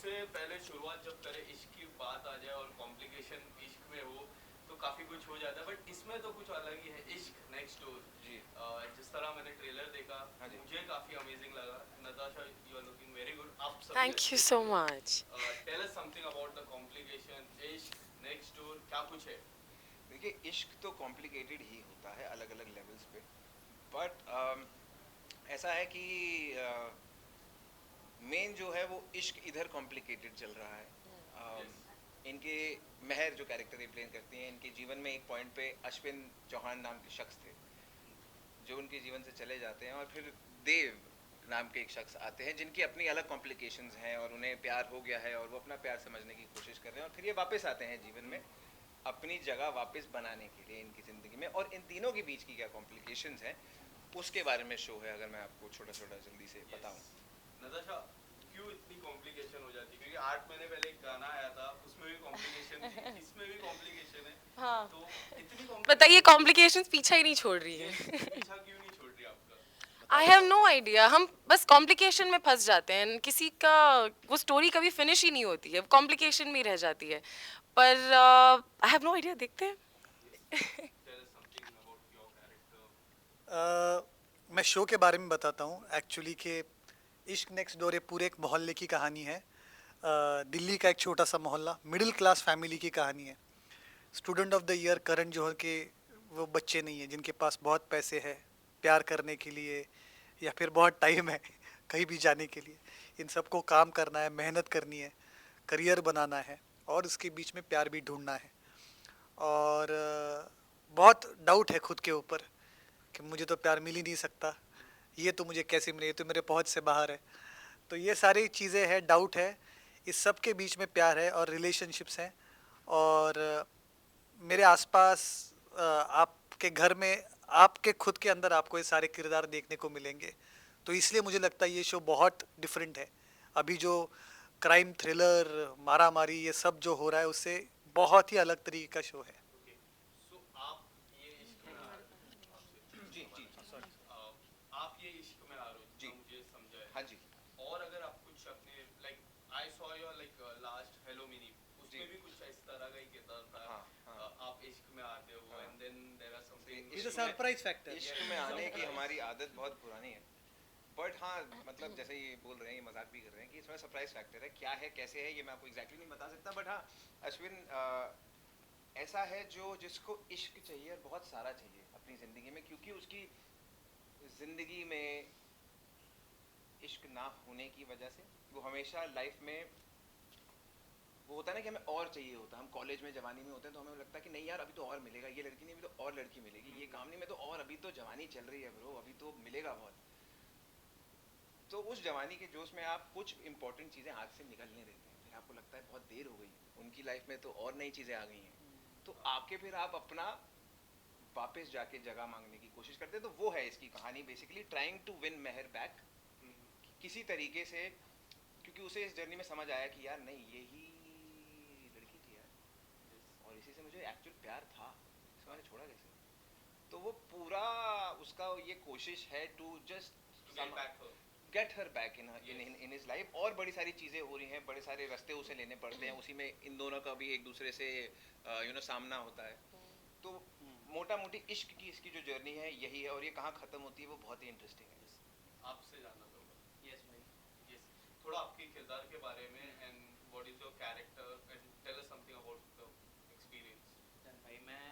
सबसे पहले शुरुआत जब करें इश्क की बात आ जाए और कॉम्प्लिकेशन इश्क में हो तो काफ़ी कुछ हो जाता है, बट इसमें तो कुछ अलग ही है। इश्क नेक्स्ट डोर जी, जिस तरह मैंने ट्रेलर देखा, हाँ मुझे काफ़ी अमेजिंग लगा। Natasha, you are looking very good, आप सभी Thank you अच्छे so लग रहे much. हो। Tell us something about the complication, Ishq next door, क्या कुछ है? देखिए, इश्क तो कॉम्प्लिकेटेड ही होता है अलग अलग लेवल्स पे, बट ऐसा है कि मेन जो है वो इश्क इधर कॉम्प्लिकेटेड चल रहा है। Yes. इनके महर जो कैरेक्टर ये प्ले करती हैं, इनके जीवन में एक पॉइंट पे अश्विन चौहान नाम के शख्स थे जो उनके जीवन से चले जाते हैं, और फिर देव नाम के एक शख्स आते हैं जिनकी अपनी अलग कॉम्प्लिकेशंस हैं और उन्हें प्यार हो गया है और वो अपना प्यार समझने की कोशिश कर रहे हैं, और फिर ये वापस आते हैं जीवन में अपनी जगह वापस बनाने के लिए इनकी ज़िंदगी में। और इन तीनों के बीच की क्या कॉम्प्लिकेशंस हैं उसके बारे में शो है, अगर मैं आपको छोटा छोटा जल्दी से बताऊं। नताशा, क्यों इतनी कॉम्प्लिकेशन हो जाती है? क्योंकि 8 महीने पहले एक गाना आया था, उसमें भी कॉम्प्लिकेशन थी, इसमें भी कॉम्प्लिकेशन है। हाँ, तो इतनी बताइए कॉम्प्लिकेशन कॉम्प्लिकेशंस पीछा ही नहीं छोड़ रही है। पीछा क्यों नहीं छोड़ रही आपका? आई हैव नो आइडिया, हम बस कॉम्प्लिकेशन में फंस जाते हैं, किसी का वो स्टोरी कभी फिनिश ही नहीं होती है, कॉम्प्लिकेशन में ही रह जाती है। पर आई हैव नो आइडिया, देखते हैं। Tell us something about your character. मैं शो के बारे में बताता हूँ एक्चुअली कि इश्क नेक्स्ट डोर ये पूरे एक मोहल्ले की कहानी है। दिल्ली का एक छोटा सा मोहल्ला, मिडिल क्लास फैमिली की कहानी है। Student of the year Karan Johar के वो बच्चे नहीं हैं जिनके पास बहुत पैसे है प्यार करने के लिए या फिर बहुत टाइम है कहीं भी जाने के लिए। इन सबको काम करना है, मेहनत करनी है, करियर बनाना है और उसके बीच में प्यार भी ढूंढना है। और बहुत डाउट है खुद के ऊपर कि मुझे तो प्यार मिल ही नहीं सकता, ये तो मुझे कैसे मिले, ये तो मेरे पहुंच से बाहर है। तो ये सारी चीज़ें हैं, डाउट है, इस सब के बीच में प्यार है और रिलेशनशिप्स हैं। और मेरे आसपास आपके घर में आपके खुद के अंदर आपको ये सारे किरदार देखने को मिलेंगे। तो इसलिए मुझे लगता है ये शो बहुत डिफरेंट है। अभी जो क्राइम थ्रिलर मारा मारी ये सब जो हो रहा है उससे बहुत ही अलग तरीके का शो है। ओके, सो आप ये इश्क में आ रहे हो, आपसे जी जी सॉरी, आप ये इश्क में आ रहे हो जी, जितना मुझे समझा है। हाँ जी और अगर आप कुछ अपने like, I saw your like last hello mini, जी, उसमें भी कुछ इस तरह का ही किरदार था। हाँ हाँ आप इश्क में आते हो हाँ। And then there are something it's a इश्क में सरप्राइज फैक्टर। इश्क में आने की हमारी आदत बहुत पुरानी है, बट हाँ मतलब जैसे ये बोल रहे हैं, ये मजाक भी कर रहे हैं कि इसमें सरप्राइज फैक्टर है। क्या है कैसे है ये मैं आपको एग्जैक्टली नहीं बता सकता, बट हाँ अश्विन ऐसा है जो जिसको इश्क चाहिए और बहुत सारा चाहिए अपनी ज़िंदगी में, क्योंकि उसकी ज़िंदगी में इश्क ना होने की वजह से वो हमेशा लाइफ में वो होता है ना कि हमें और चाहिए होता है। हम कॉलेज में जवानी में होते हैं तो हमें लगता है कि नहीं यार अभी तो और मिलेगा, ये लड़की नहीं अभी तो और लड़की मिलेगी, ये काम नहीं मैं तो और अभी तो जवानी चल रही है ब्रो, अभी तो मिलेगा बहुत। तो उस जवानी के जोश में आप कुछ इंपॉर्टेंट चीज़ें हाथ से निकलने देते हैं, फिर आपको लगता है बहुत देर हो गई, उनकी लाइफ में तो और नई चीज़ें आ गई हैं, तो आपके फिर आप अपना वापस जाके जगह मांगने की कोशिश करते हैं। तो वो है इसकी कहानी, basically trying to win Mehar back किसी तरीके से, क्योंकि उसे इस जर्नी में समझ आया कि यार नहीं यही लड़की थी यार और इसी से मुझे एक्चुअल प्यार था, इसको मैंने छोड़ा कैसे। तो वो पूरा उसका ये कोशिश है to just get her back in his life. और बड़ी सारी चीज़ें हो रही हैं, बड़े सारे रास्ते उसे लेने पड़ते हैं, उसी में इन दोनों का भी एक दूसरे से सामना होता है। तो मोटा मोटी इश्क की इसकी जो जर्नी है यही है, और ये कहाँ ख़त्म होती है वो बहुत ही इंटरेस्टिंग है। आपसे जानना चाहूँगा। यस भाई, यस, थोड़ा आपके किरदार के बारे में and what is your character and tell us something about the experience. भाई मैं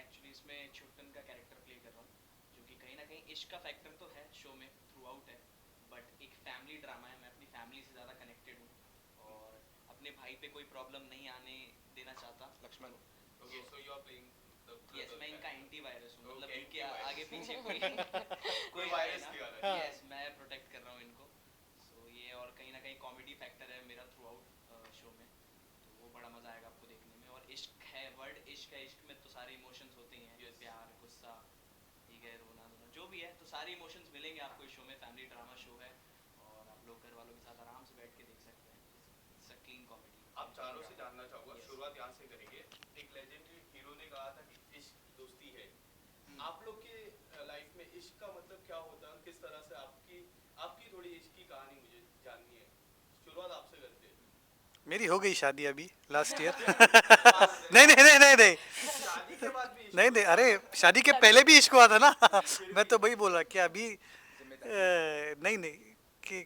एक्चुअली इसमें छोटन का कैरेक्टर प्ले कर रहा हूँ, जो कि कहीं ना कहीं इश्क का फैक्टर तो है शो में थ्रू आउट है, बट एक फैमिली ड्रामा है। मैं अपनी फैमिली से ज़्यादा कनेक्टेड हूँ और अपने भाई पे कोई प्रॉब्लम नहीं आने देना चाहता। Laxman. Okay, so you are playing yes, मैं इनका एंटी वायरस हूँ, मतलब Okay, इनके anti-virus. आगे पीछे कोई कोई वायरस नहीं आ रहा है। यस, मैं प्रोटेक्ट कर रहा हूँ इनको। सो ये और कहीं ना कहीं कॉमेडी फैक्टर है मेरा थ्रू आउट शो में, तो वो बड़ा मज़ा आएगा आपको देखने में। और इश्क है, वर्ड इश्क है, इश्क में तो सारे इमोशंस होते ही हैं, प्यार, गुस्सा, ठीक है, रोना धोना जो भी है, तो सारे इमोशंस मिलेंगे आपको इस शो में। फैमिली ड्रामा शो है और आप लोग घर वालों के साथ आराम से बैठ के देख सकते हैं। It's a clean comedy. आप चारों से जानना चाहूँगा, शुरुआत यहाँ से करेंगे। एक लेजेंडरी हीरो ने कहा था कि इश्क दोस्ती है। आप लोग के लाइफ में इश्क का मतलब क्या होता है, किस तरह से आपकी आपकी थोड़ी इश्क की कहानी मुझे जाननी है। शुरुआत आपसे करते हैं। मेरी हो गई शादी अभी लास्ट ईयर नहीं नहीं नहीं नहीं नहीं शादी के बाद भी नहीं नहीं अरे शादी के पहले भी इश्क हुआ था ना मैं तो वही बोल रहा कि अभी नहीं नहीं कि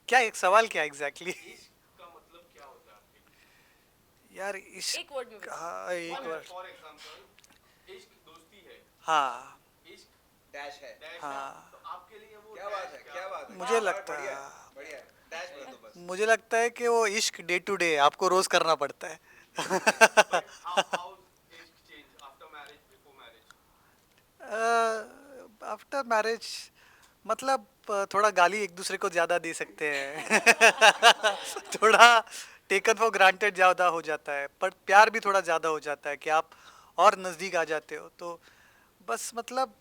क्या एक सवाल क्या एग्जैक्टली इश्क का मतलब क्या होता है आपके यार इश्क एक word में बस। हाँ एक वर्ड फॉर एग्जांपल इश्क दोस्ती है, हाँ इश्क डैश है। डैश हाँ। है, तो आपके लिए वो क्या बात है, क्या बात है। मुझे हाँ, लगता बढ़िया है बढ़िया है। डैश बोल दो बस। मुझे लगता है कि वो इश्क डे टू डे आपको रोज करना पड़ता है हाउ इश्क change after marriage before marriage? After marriage मतलब थोड़ा गाली एक दूसरे को ज़्यादा दे सकते हैं थोड़ा टेकन फॉर ग्रांटेड ज़्यादा हो जाता है पर प्यार भी थोड़ा ज़्यादा हो जाता है कि आप और नज़दीक आ जाते हो तो बस मतलब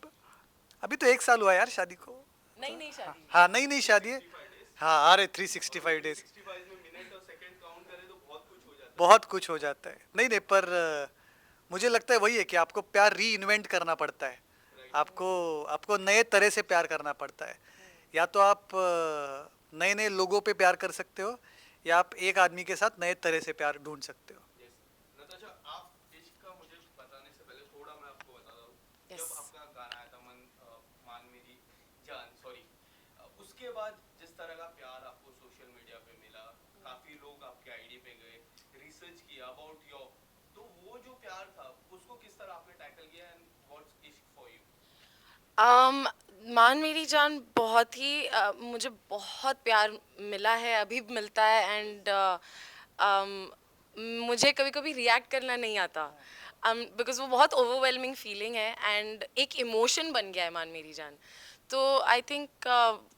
अभी तो 1 साल हुआ यार शादी को नई नई शादी हाँ नई नई शादी है हाँ अरे 365 डेज 65 में मिनट और सेकंड काउंट करें तो बहुत कुछ हो जाता बहुत कुछ हो जाता है नहीं नहीं पर मुझे लगता है वही है कि आपको प्यार री इन्वेंट करना पड़ता है आपको आपको नए तरह से प्यार करना पड़ता है या तो आप नए नए लोगों पे प्यार कर सकते हो या आप एक आदमी के साथ नए तरह से प्यार ढूंढ सकते हो है। नताशा, आप इश्क का मुझे बताने से पहले थोड़ा मैं आपको बता दूं, Yes. जब आपका गाना आया था मान मेरी जान, सॉरी, उसके बाद जिस तरह का प्यार आपको सोशल मीडिया पे मिला, काफी लोग आपके आईडी पे गए, रिसर्च किया अबाउट योर, तो वो जो प्यार था उसको किस तरह आपने टैकल किया एंड व्हाट्स इश्क फॉर यू? मान मेरी जान बहुत ही मुझे बहुत प्यार मिला है अभी भी मिलता है एंड मुझे कभी कभी रिएक्ट करना नहीं आता बिकॉज वो बहुत ओवरवेलमिंग फीलिंग है एंड एक इमोशन बन गया है मान मेरी जान तो आई थिंक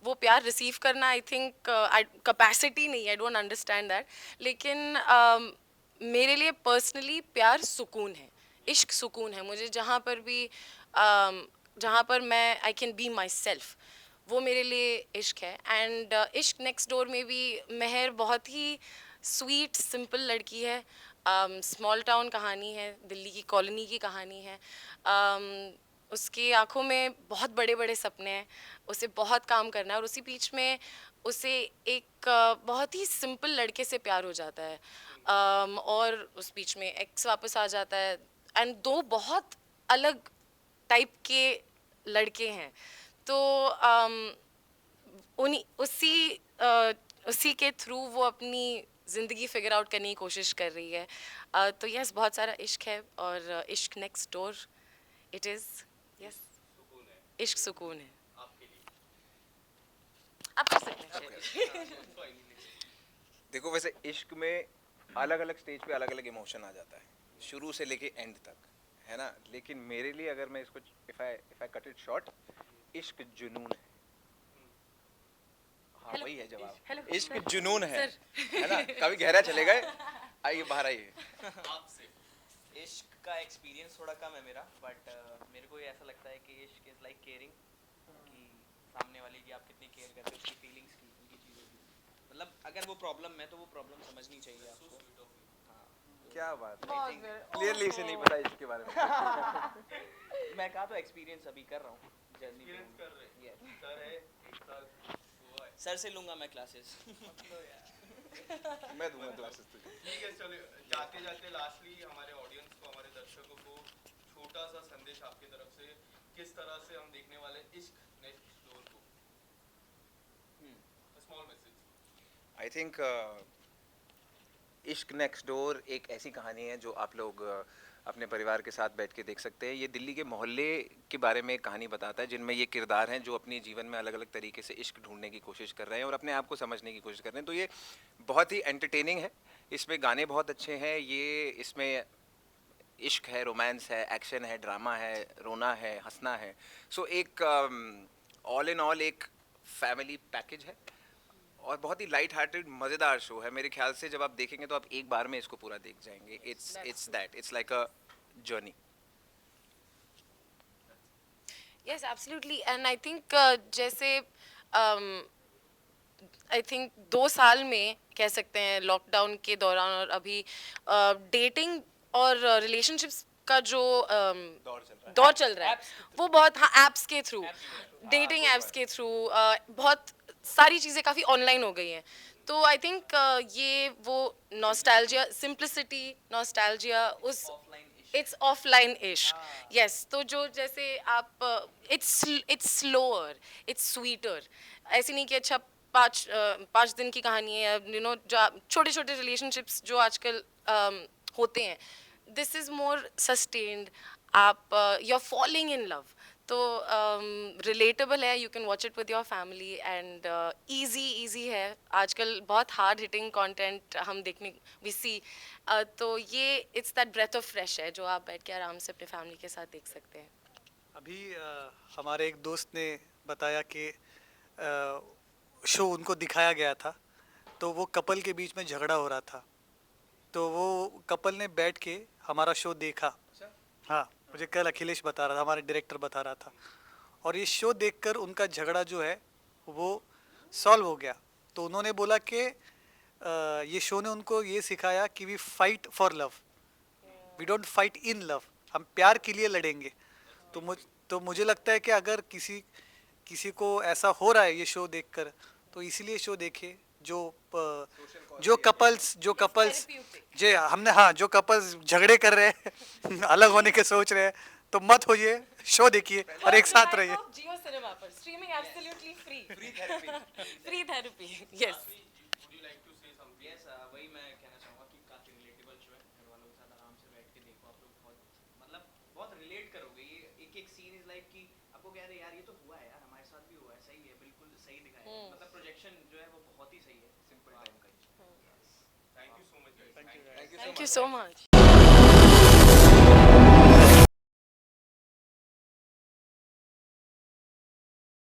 वो प्यार रिसीव करना आई थिंक कैपेसिटी नहीं है आई डोंट अंडरस्टैंड दैट लेकिन मेरे लिए पर्सनली प्यार सुकून है इश्क सुकून है मुझे जहाँ पर भी जहाँ पर मैं I can be my self वो मेरे लिए इश्क है एंड इश्क नेक्स्ट डोर में भी मेहर बहुत ही स्वीट सिंपल लड़की है स्मॉल टाउन कहानी है दिल्ली की कॉलोनी की कहानी है उसकी आंखों में बहुत बड़े बड़े सपने हैं उसे बहुत काम करना है और उसी बीच में उसे एक बहुत ही सिंपल लड़के से प्यार हो जाता है और उस बीच में एक्स वापस आ जाता है एंड दो बहुत अलग टाइप के लड़के हैं तो उसी के थ्रू वो अपनी ज़िंदगी फिगर आउट करने की कोशिश कर रही है तो यस बहुत सारा इश्क है और इश्क next door it is yes सुकून है इश्क सुकून है आपके लिए? आप कर सकते हैं देखो वैसे इश्क में अलग अलग स्टेज पे अलग अलग इमोशन आ जाता है शुरू से लेके एंड तक है ना लेकिन मेरे लिए अगर मैं इसको if I cut it short इश्क जुनून है हाँ Hello. वही है जवाब Hello. इश्क जुनून है Sir. है ना कभी गहरा चले गए आइए बाहर आइए आपसे इश्क का एक्सपीरियंस थोड़ा कम है मेरा बट मेरे को ऐसा लगता है कि इश्क इज़ लाइक केयरिंग कि सामने वाले की आप कितनी केयर करते हो उसकी फीलिंग्स की उनकी चीज़ों की मतलब अगर वो प्रॉब्लम है तो वो प्रॉब्लम समझनी चाहिए आपको हाँ क्या बात बहुत क्लियरली इसे नहीं पता इसके बारे में मैं कहा तो एक्सपीरियंस अभी कर रहा हूँ जर्नी एक्सपीरियंस कर रहे हैं, Yes. सर है 1 साल हुआ है, सर से लूंगा मैं क्लासेस मैं दूंगा क्लासेस तुझे ठीक है। चलो जाते जाते लास्टली हमारे ऑडियंस को हमारे दर्शकों को छोटा सा संदेश आपकी तरफ से किस तरह से हम देखने वाले इश्क नेक्स्ट डोर को, स्मॉल मैसेज। आई थिंक इश्क नेक्स्ट डोर एक ऐसी कहानी है जो आप लोग अपने परिवार के साथ बैठ के देख सकते हैं ये दिल्ली के मोहल्ले के बारे में एक कहानी बताता है जिनमें ये किरदार हैं जो अपने जीवन में अलग अलग तरीके से इश्क ढूंढने की कोशिश कर रहे हैं और अपने आप को समझने की कोशिश कर रहे हैं तो ये बहुत ही एंटरटेनिंग है इसमें गाने बहुत अच्छे हैं ये इसमें इश्क है रोमांस है एक्शन है ड्रामा है रोना है हंसना है सो एक ऑल इन ऑल एक फैमिली पैकेज है और बहुत ही लाइट हार्टेड मज़ेदार शो है मेरे ख्याल से जब आप देखेंगे तो आप एक बार में इसको पूरा देख जाएंगे it's like a journey yes absolutely and I think जैसे आई थिंक 2 साल में कह सकते हैं लॉकडाउन के दौरान और अभी डेटिंग और रिलेशनशिप्स का जो दौर चल रहा है वो बहुत हाँ एप्स के थ्रू डेटिंग एप्स के थ्रू बहुत सारी चीज़ें काफ़ी ऑनलाइन हो गई हैं तो आई थिंक ये वो नॉस्टैल्जिया, सिंप्लिसिटी, नॉस्टैल्जिया उस ऑफलाइन इट्स ऑफलाइन इश्क, यस। तो जो जैसे आप इट्स स्लोअर, इट्स स्वीटर, ऐसे नहीं कि अच्छा 5 दिन की कहानी है, यू नो जो छोटे छोटे रिलेशनशिप्स जो आजकल होते हैं, दिस इज मोर सस्टेन्ड। आप you are falling in love, तो रिलेटेबल है, you can watch it with your family and easy है। आजकल बहुत हार्ड हिटिंग कंटेंट हम देखने वी सी, तो ये it's that breath of fresh है जो आप बैठ के आराम से अपने फैमिली के साथ देख सकते हैं। अभी हमारे एक दोस्त ने बताया कि शो उनको दिखाया गया था, तो वो कपल के बीच में झगड़ा हो रहा था, तो वो कपल ने बैठ के हमारा शो देखा। हाँ, मुझे कल अखिलेश बता रहा था, हमारे डायरेक्टर बता रहा था, और ये शो देखकर उनका झगड़ा जो है वो सॉल्व हो गया। तो उन्होंने बोला कि ये शो ने उनको ये सिखाया कि we fight for love, we don't fight in love, हम प्यार के लिए लड़ेंगे। तो मुझे लगता है कि अगर किसी को ऐसा हो रहा है ये शो देखकर, तो इसीलिए शो देखे जो कपल्स जे हमने, हाँ, जो कपल्स झगड़े कर रहे हैं अलग होने के सोच रहे हैं, तो मत होइए, शो देखिए और एक साथ रहिए। जियो सिनेमा पर streaming absolutely free, free therapy. Free therapy, yes. would you like to say something? Yes, वही मैं कहना चाहूँगा कि काफ़ी रिलेटेबल शो है, घर वालों के साथ आराम से बैठ के देखो आप लोग, बहुत रिलेट करोगे। ये एक एक सीन इज लाइक कि आपको कह रहे यार ये तो हुआ है यार, हमारे साथ भी हुआ है, सही है, बिल्कुल सही दिखाया है, मतलब प्रोजेक्शन जो है वो बहुत ही सही है, सिंपल टाइम का। Thank you so much guys. Thank you thank you so much.